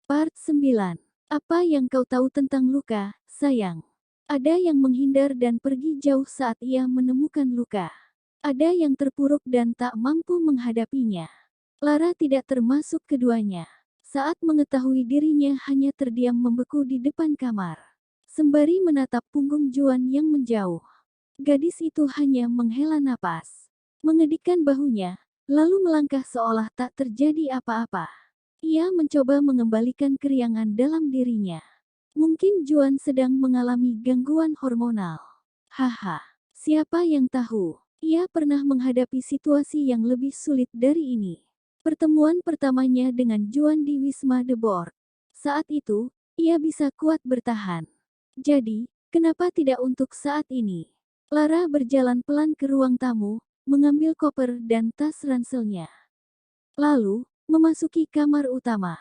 Part 9. Apa yang kau tahu tentang luka, sayang? Ada yang menghindar dan pergi jauh saat ia menemukan luka. Ada yang terpuruk dan tak mampu menghadapinya. Lara tidak termasuk keduanya. Saat mengetahui dirinya hanya terdiam membeku di depan kamar. Sembari menatap punggung Juan yang menjauh. Gadis itu hanya menghela napas. Mengedikkan bahunya, lalu melangkah seolah tak terjadi apa-apa. Ia mencoba mengembalikan keriangan dalam dirinya. Mungkin Juan sedang mengalami gangguan hormonal. Haha, siapa yang tahu? Ia pernah menghadapi situasi yang lebih sulit dari ini. Pertemuan pertamanya dengan Juan di Wisma The Board. Saat itu, ia bisa kuat bertahan. Jadi, kenapa tidak untuk saat ini? Lara berjalan pelan ke ruang tamu, mengambil koper dan tas ranselnya. Lalu, memasuki kamar utama.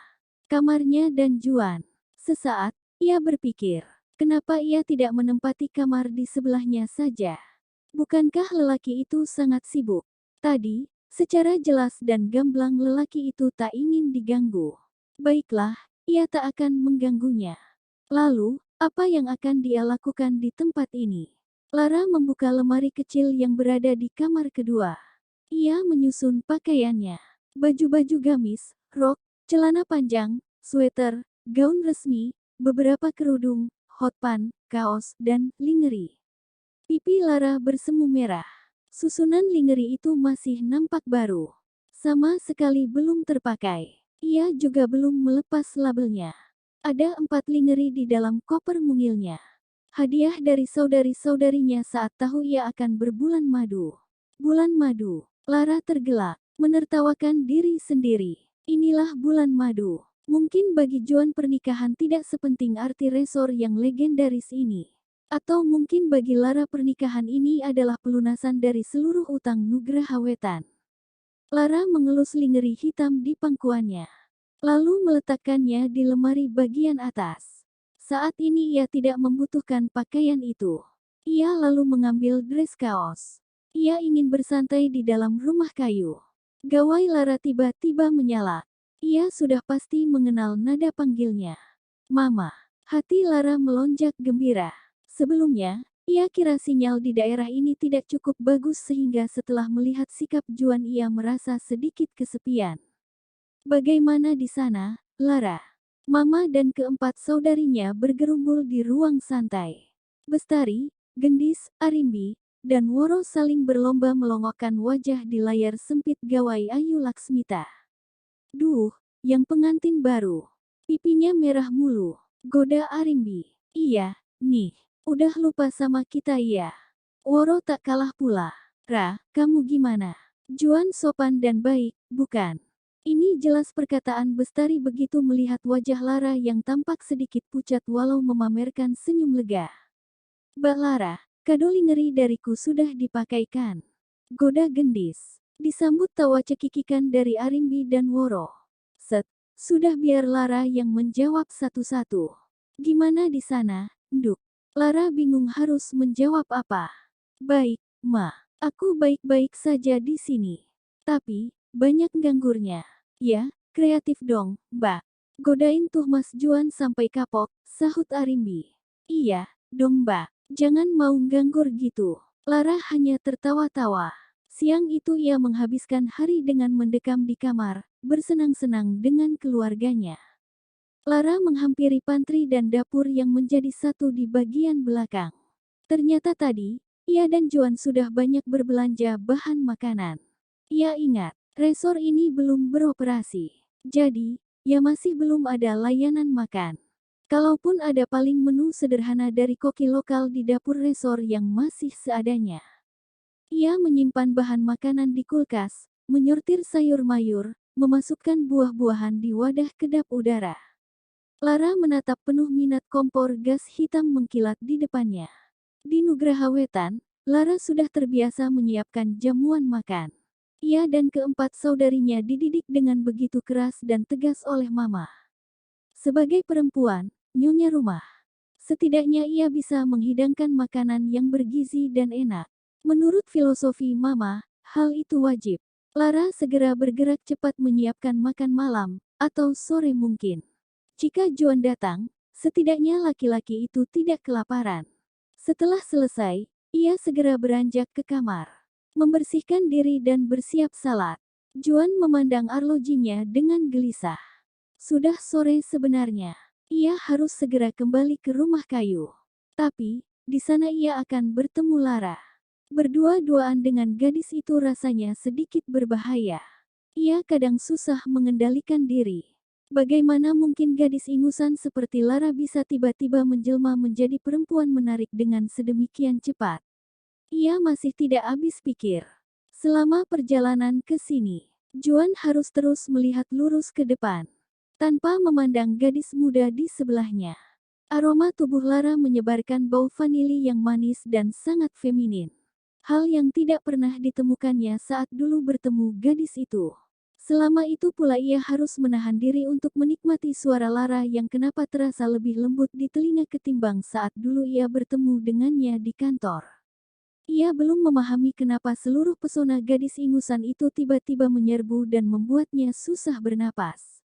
Kamarnya dan Juan. Sesaat, ia berpikir, kenapa ia tidak menempati kamar di sebelahnya saja? Bukankah lelaki itu sangat sibuk? Tadi, secara jelas dan gamblang lelaki itu tak ingin diganggu. Baiklah, ia tak akan mengganggunya. Lalu, apa yang akan dia lakukan di tempat ini? Lara membuka lemari kecil yang berada di kamar kedua. Ia menyusun pakaiannya. Baju-baju gamis, rok, celana panjang, sweater, gaun resmi, beberapa kerudung, hotpan, kaos, dan lingerie. Pipi Lara bersemu merah. Susunan lingerie itu masih nampak baru. Sama sekali belum terpakai. Ia juga belum melepas labelnya. Ada 4 lingerie di dalam koper mungilnya. Hadiah dari saudari-saudarinya saat tahu ia akan berbulan madu. Bulan madu. Lara tergelak, menertawakan diri sendiri. Inilah bulan madu. Mungkin bagi Juan pernikahan tidak sepenting arti resor yang legendaris ini. Atau mungkin bagi Lara pernikahan ini adalah pelunasan dari seluruh utang Nugraha Wetan. Lara mengelus lingerie hitam di pangkuannya. Lalu meletakkannya di lemari bagian atas. Saat ini ia tidak membutuhkan pakaian itu. Ia lalu mengambil dress kaos. Ia ingin bersantai di dalam rumah kayu. Gawai Lara tiba-tiba menyala. Ia sudah pasti mengenal nada panggilnya. Mama. Hati Lara melonjak gembira. Sebelumnya, ia kira sinyal di daerah ini tidak cukup bagus sehingga setelah melihat sikap Juan ia merasa sedikit kesepian. Bagaimana di sana, Lara? Mama dan keempat saudarinya bergerumbul di ruang santai. Bestari, Gendis, Arimbi, dan Woro saling berlomba melongokkan wajah di layar sempit gawai Ayu Laksmita. Duh, yang pengantin baru. Pipinya merah mulu. Goda Arimbi. Iya, nih. Udah lupa sama kita ya. Woro tak kalah pula. Ra, kamu gimana? Juan sopan dan baik, bukan? Ini jelas perkataan Bestari begitu melihat wajah Lara yang tampak sedikit pucat walau memamerkan senyum lega. Mbak Lara, kado lingerie dariku sudah dipakaikan. Goda Gendis. Disambut tawa cekikikan dari Arimbi dan Woro. Set, sudah biar Lara yang menjawab satu-satu. Gimana di sana, Nduk? Lara bingung harus menjawab apa. Baik, Ma. Aku baik-baik saja di sini. Tapi, banyak ganggurnya. Ya, kreatif dong, Mbak. Godain tuh Mas Juan sampai kapok, sahut Arimbi. Iya, dong Mbak. Jangan mau nganggur gitu. Lara hanya tertawa-tawa. Siang itu ia menghabiskan hari dengan mendekam di kamar, bersenang-senang dengan keluarganya. Lara menghampiri pantry dan dapur yang menjadi satu di bagian belakang. Ternyata tadi, ia dan Juan sudah banyak berbelanja bahan makanan. Ia ingat, resor ini belum beroperasi. Jadi, ya masih belum ada layanan makan. Kalaupun ada paling menu sederhana dari koki lokal di dapur resor yang masih seadanya. Ia menyimpan bahan makanan di kulkas, menyortir sayur mayur, memasukkan buah-buahan di wadah kedap udara. Lara menatap penuh minat kompor gas hitam mengkilat di depannya. Di Nugraha Wetan, Lara sudah terbiasa menyiapkan jamuan makan. Ia dan keempat saudarinya dididik dengan begitu keras dan tegas oleh Mama. Sebagai perempuan, nyonya rumah, setidaknya ia bisa menghidangkan makanan yang bergizi dan enak. Menurut filosofi Mama, hal itu wajib. Lara segera bergerak cepat menyiapkan makan malam, atau sore mungkin. Jika Juan datang, setidaknya laki-laki itu tidak kelaparan. Setelah selesai, ia segera beranjak ke kamar, membersihkan diri dan bersiap salat. Juan memandang arlojinya dengan gelisah. Sudah sore sebenarnya. Ia harus segera kembali ke rumah kayu. Tapi, di sana ia akan bertemu Lara. Berdua-duaan dengan gadis itu rasanya sedikit berbahaya. Ia kadang susah mengendalikan diri. Bagaimana mungkin gadis ingusan seperti Lara bisa tiba-tiba menjelma menjadi perempuan menarik dengan sedemikian cepat? Ia masih tidak habis pikir. Selama perjalanan ke sini, Juan harus terus melihat lurus ke depan, tanpa memandang gadis muda di sebelahnya. Aroma tubuh Lara menyebarkan bau vanili yang manis dan sangat feminin. Hal yang tidak pernah ditemukannya saat dulu bertemu gadis itu. Selama itu pula ia harus menahan diri untuk menikmati suara Lara yang kenapa terasa lebih lembut di telinga ketimbang saat dulu ia bertemu dengannya di kantor. Ia belum memahami kenapa seluruh pesona gadis ingusan itu tiba-tiba menyerbu dan membuatnya susah bernapas.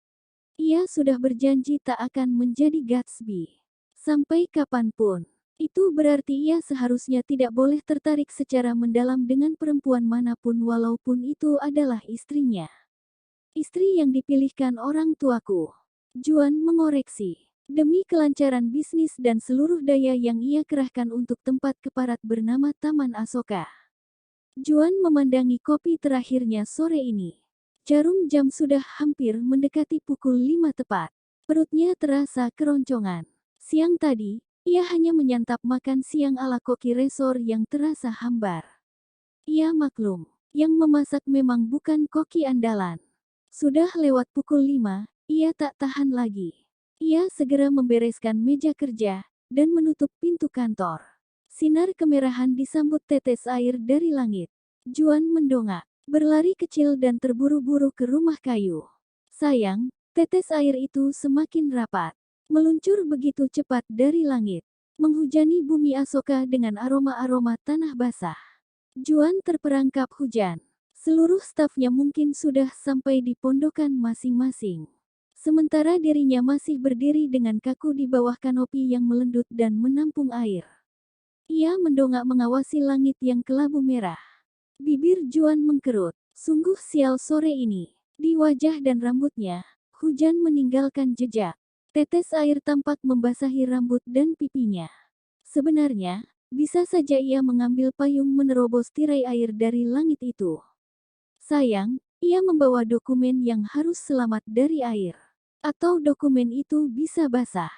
Ia sudah berjanji tak akan menjadi Gatsby. Sampai kapanpun. Itu berarti ia seharusnya tidak boleh tertarik secara mendalam dengan perempuan manapun walaupun itu adalah istrinya. Istri yang dipilihkan orang tuaku. Juan mengoreksi. Demi kelancaran bisnis dan seluruh daya yang ia kerahkan untuk tempat keparat bernama Taman Asoka. Juan memandangi kopi terakhirnya sore ini. Jarum jam sudah hampir mendekati pukul 5 tepat. Perutnya terasa keroncongan. Siang tadi, ia hanya menyantap makan siang ala koki resor yang terasa hambar. Ia maklum, yang memasak memang bukan koki andalan. Sudah lewat pukul 5, ia tak tahan lagi. Ia segera membereskan meja kerja, dan menutup pintu kantor. Sinar kemerahan disambut tetes air dari langit. Juan mendongak, berlari kecil dan terburu-buru ke rumah kayu. Sayang, tetes air itu semakin rapat. Meluncur begitu cepat dari langit. Menghujani bumi Asoka dengan aroma-aroma tanah basah. Juan terperangkap hujan. Seluruh stafnya mungkin sudah sampai di pondokan masing-masing. Sementara dirinya masih berdiri dengan kaku di bawah kanopi yang melendut dan menampung air. Ia mendongak mengawasi langit yang kelabu merah. Bibir Juan mengkerut. Sungguh sial sore ini. Di wajah dan rambutnya, hujan meninggalkan jejak. Tetes air tampak membasahi rambut dan pipinya. Sebenarnya, bisa saja ia mengambil payung menerobos tirai air dari langit itu. Sayang, ia membawa dokumen yang harus selamat dari air. Atau dokumen itu bisa basah.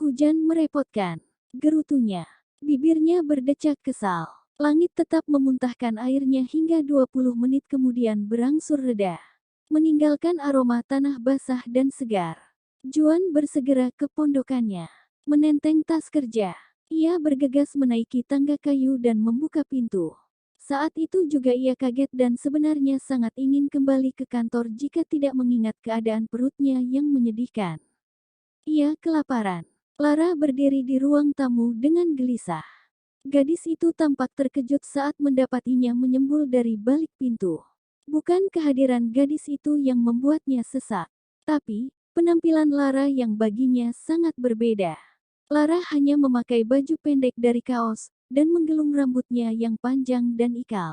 Hujan merepotkan. Gerutunya. Bibirnya berdecak kesal. Langit tetap memuntahkan airnya hingga 20 menit kemudian berangsur reda. Meninggalkan aroma tanah basah dan segar. Juan bersegera ke pondokannya. Menenteng tas kerja. Ia bergegas menaiki tangga kayu dan membuka pintu. Saat itu juga ia kaget dan sebenarnya sangat ingin kembali ke kantor jika tidak mengingat keadaan perutnya yang menyedihkan. Ia kelaparan. Lara berdiri di ruang tamu dengan gelisah. Gadis itu tampak terkejut saat mendapatinya menyembul dari balik pintu. Bukan kehadiran gadis itu yang membuatnya sesak, tapi penampilan Lara yang baginya sangat berbeda. Lara hanya memakai baju pendek dari kaos, dan menggelung rambutnya yang panjang dan ikal.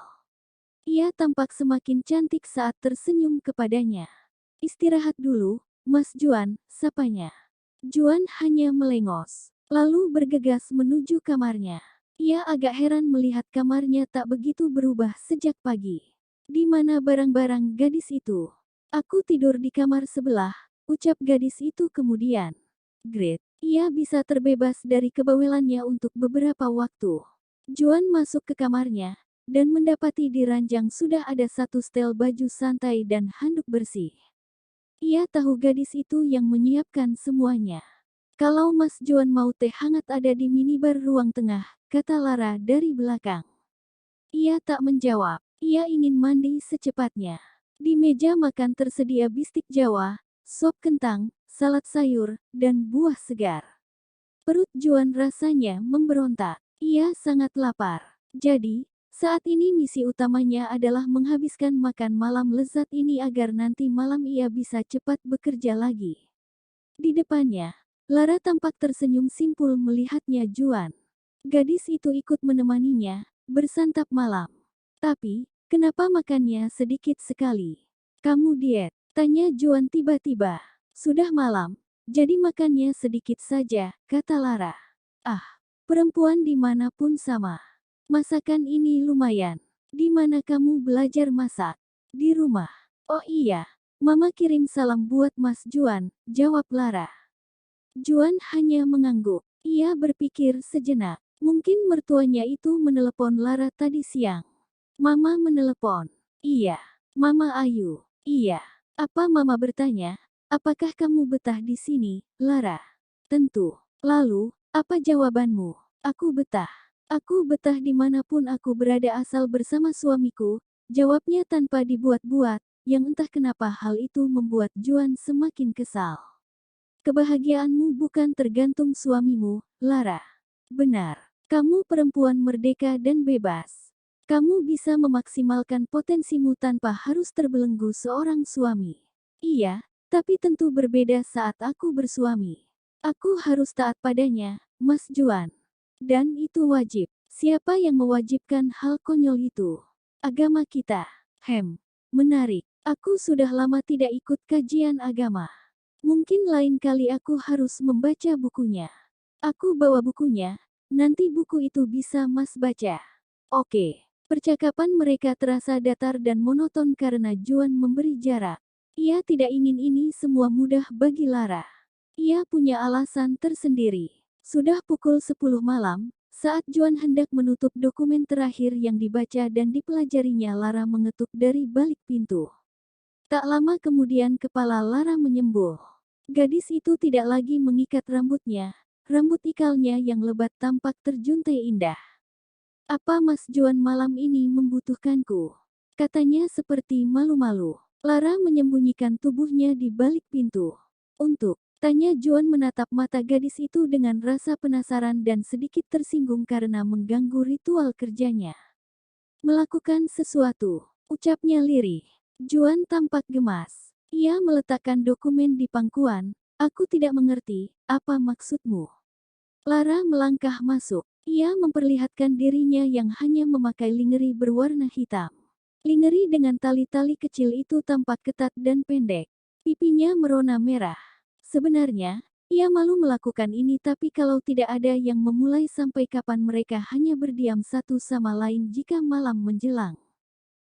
Ia tampak semakin cantik saat tersenyum kepadanya. Istirahat dulu, Mas Juan, sapanya. Juan hanya melengos, lalu bergegas menuju kamarnya. Ia agak heran melihat kamarnya tak begitu berubah sejak pagi. Di mana barang-barang gadis itu? Aku tidur di kamar sebelah, ucap gadis itu kemudian. Great. Ia bisa terbebas dari kebawelannya untuk beberapa waktu. Juan masuk ke kamarnya, dan mendapati di ranjang sudah ada satu setel baju santai dan handuk bersih. Ia tahu gadis itu yang menyiapkan semuanya. Kalau Mas Juan mau teh hangat ada di minibar ruang tengah, kata Lara dari belakang. Ia tak menjawab. Ia ingin mandi secepatnya. Di meja makan tersedia bistik Jawa, sop kentang, salad sayur, dan buah segar. Perut Juan rasanya memberontak. Ia sangat lapar. Jadi, saat ini misi utamanya adalah menghabiskan makan malam lezat ini agar nanti malam ia bisa cepat bekerja lagi. Di depannya, Lara tampak tersenyum simpul melihatnya Juan. Gadis itu ikut menemaninya, bersantap malam. Tapi, kenapa makannya sedikit sekali? Kamu diet? Tanya Juan tiba-tiba. Sudah malam, jadi makannya sedikit saja, kata Lara. Ah, perempuan dimanapun sama. Masakan ini lumayan. Di mana kamu belajar masak? Di rumah. Oh iya, Mama kirim salam buat Mas Juan, jawab Lara. Juan hanya mengangguk. Ia berpikir sejenak. Mungkin mertuanya itu menelepon Lara tadi siang. Mama menelepon. Iya. Mama Ayu. Iya. Apa Mama bertanya? Apakah kamu betah di sini, Lara? Tentu. Lalu, apa jawabanmu? Aku betah. Aku betah dimanapun aku berada asal bersama suamiku, jawabnya tanpa dibuat-buat, yang entah kenapa hal itu membuat Juan semakin kesal. Kebahagiaanmu bukan tergantung suamimu, Lara. Benar. Kamu perempuan merdeka dan bebas. Kamu bisa memaksimalkan potensimu tanpa harus terbelenggu seorang suami. Iya, tapi tentu berbeda saat aku bersuami. Aku harus taat padanya, Mas Juan. Dan itu wajib. Siapa yang mewajibkan hal konyol itu? Agama kita. Menarik. Aku sudah lama tidak ikut kajian agama. Mungkin lain kali aku harus membaca bukunya. Aku bawa bukunya, nanti buku itu bisa Mas baca. Oke. Percakapan mereka terasa datar dan monoton karena Juan memberi jarak. Ia tidak ingin ini semua mudah bagi Lara. Ia punya alasan tersendiri. Sudah pukul 10 malam, saat Juan hendak menutup dokumen terakhir yang dibaca dan dipelajarinya, Lara mengetuk dari balik pintu. Tak lama kemudian kepala Lara menyembul. Gadis itu tidak lagi mengikat rambutnya, rambut ikalnya yang lebat tampak terjuntai indah. Apa Mas Juan malam ini membutuhkanku? Katanya seperti malu-malu. Lara menyembunyikan tubuhnya di balik pintu. Untuk, tanya Juan menatap mata gadis itu dengan rasa penasaran dan sedikit tersinggung karena mengganggu ritual kerjanya. Melakukan sesuatu, ucapnya lirih. Juan tampak gemas. Ia meletakkan dokumen di pangkuan. Aku tidak mengerti, apa maksudmu? Lara melangkah masuk. Ia memperlihatkan dirinya yang hanya memakai lingerie berwarna hitam. Lingerie dengan tali-tali kecil itu tampak ketat dan pendek. Pipinya merona merah. Sebenarnya, ia malu melakukan ini, tapi kalau tidak ada yang memulai, sampai kapan mereka hanya berdiam satu sama lain jika malam menjelang.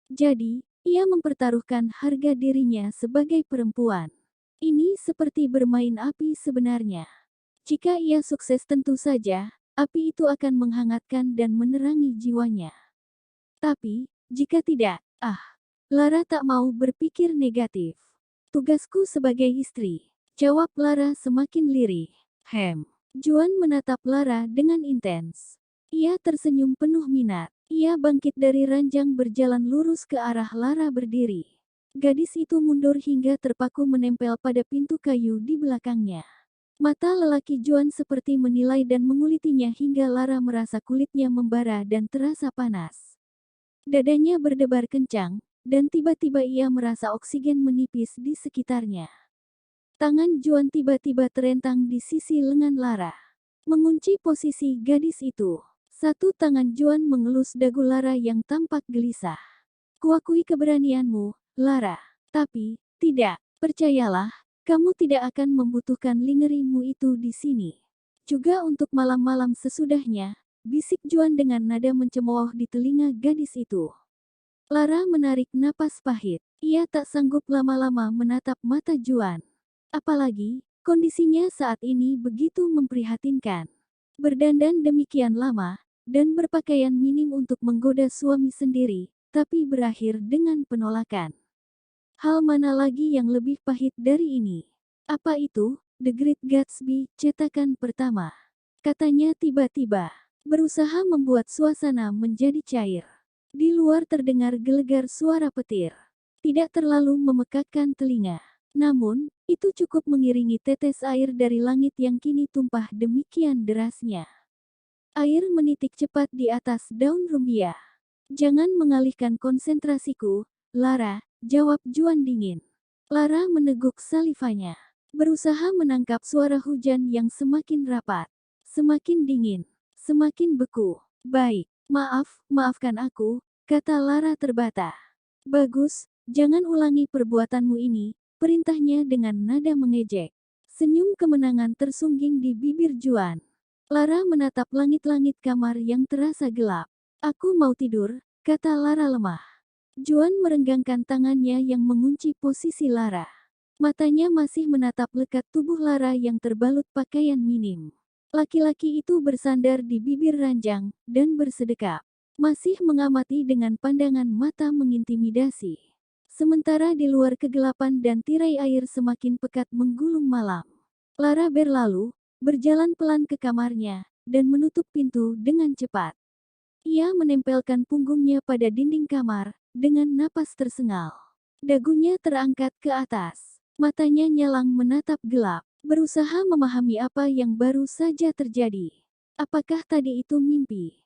Jadi, ia mempertaruhkan harga dirinya sebagai perempuan. Ini seperti bermain api sebenarnya. Jika ia sukses, tentu saja, api itu akan menghangatkan dan menerangi jiwanya. Tapi, jika tidak, Lara tak mau berpikir negatif. Tugasku sebagai istri, jawab Lara semakin lirih. Juan menatap Lara dengan intens. Ia tersenyum penuh minat. Ia bangkit dari ranjang, berjalan lurus ke arah Lara berdiri. Gadis itu mundur hingga terpaku menempel pada pintu kayu di belakangnya. Mata lelaki Juan seperti menilai dan mengulitinya hingga Lara merasa kulitnya membara dan terasa panas. Dadanya berdebar kencang, dan tiba-tiba ia merasa oksigen menipis di sekitarnya. Tangan Juan tiba-tiba terentang di sisi lengan Lara, mengunci posisi gadis itu. Satu tangan Juan mengelus dagu Lara yang tampak gelisah. Kuakui keberanianmu, Lara. Tapi, tidak, percayalah, kamu tidak akan membutuhkan lingerimu itu di sini. Juga untuk malam-malam sesudahnya, bisik Juan dengan nada mencemooh di telinga gadis itu. Lara menarik napas pahit. Ia tak sanggup lama-lama menatap mata Juan. Apalagi, kondisinya saat ini begitu memprihatinkan. Berdandan demikian lama, dan berpakaian minim untuk menggoda suami sendiri, tapi berakhir dengan penolakan. Hal mana lagi yang lebih pahit dari ini? Apa itu? The Great Gatsby, cetakan pertama. Katanya tiba-tiba, berusaha membuat suasana menjadi cair. Di luar terdengar gelegar suara petir. Tidak terlalu memekakkan telinga. Namun, itu cukup mengiringi tetes air dari langit yang kini tumpah demikian derasnya. Air menitik cepat di atas daun rumbia. Jangan mengalihkan konsentrasiku, Lara, jawab Juan dingin. Lara meneguk salivanya. berusaha menangkap suara hujan yang semakin rapat, semakin dingin, semakin beku. Baik, maafkan aku, kata Lara terbata. Bagus, jangan ulangi perbuatanmu ini, perintahnya dengan nada mengejek. Senyum kemenangan tersungging di bibir Juan. Lara menatap langit-langit kamar yang terasa gelap. Aku mau tidur, kata Lara lemah. Juan merenggangkan tangannya yang mengunci posisi Lara. Matanya masih menatap lekat tubuh Lara yang terbalut pakaian minim. Laki-laki itu bersandar di bibir ranjang dan bersedekap. Masih mengamati dengan pandangan mata mengintimidasi. Sementara di luar kegelapan dan tirai air semakin pekat menggulung malam. Lara berlalu, berjalan pelan ke kamarnya, dan menutup pintu dengan cepat. Ia menempelkan punggungnya pada dinding kamar, dengan napas tersengal. Dagunya terangkat ke atas. Matanya nyalang menatap gelap, berusaha memahami apa yang baru saja terjadi. Apakah tadi itu mimpi?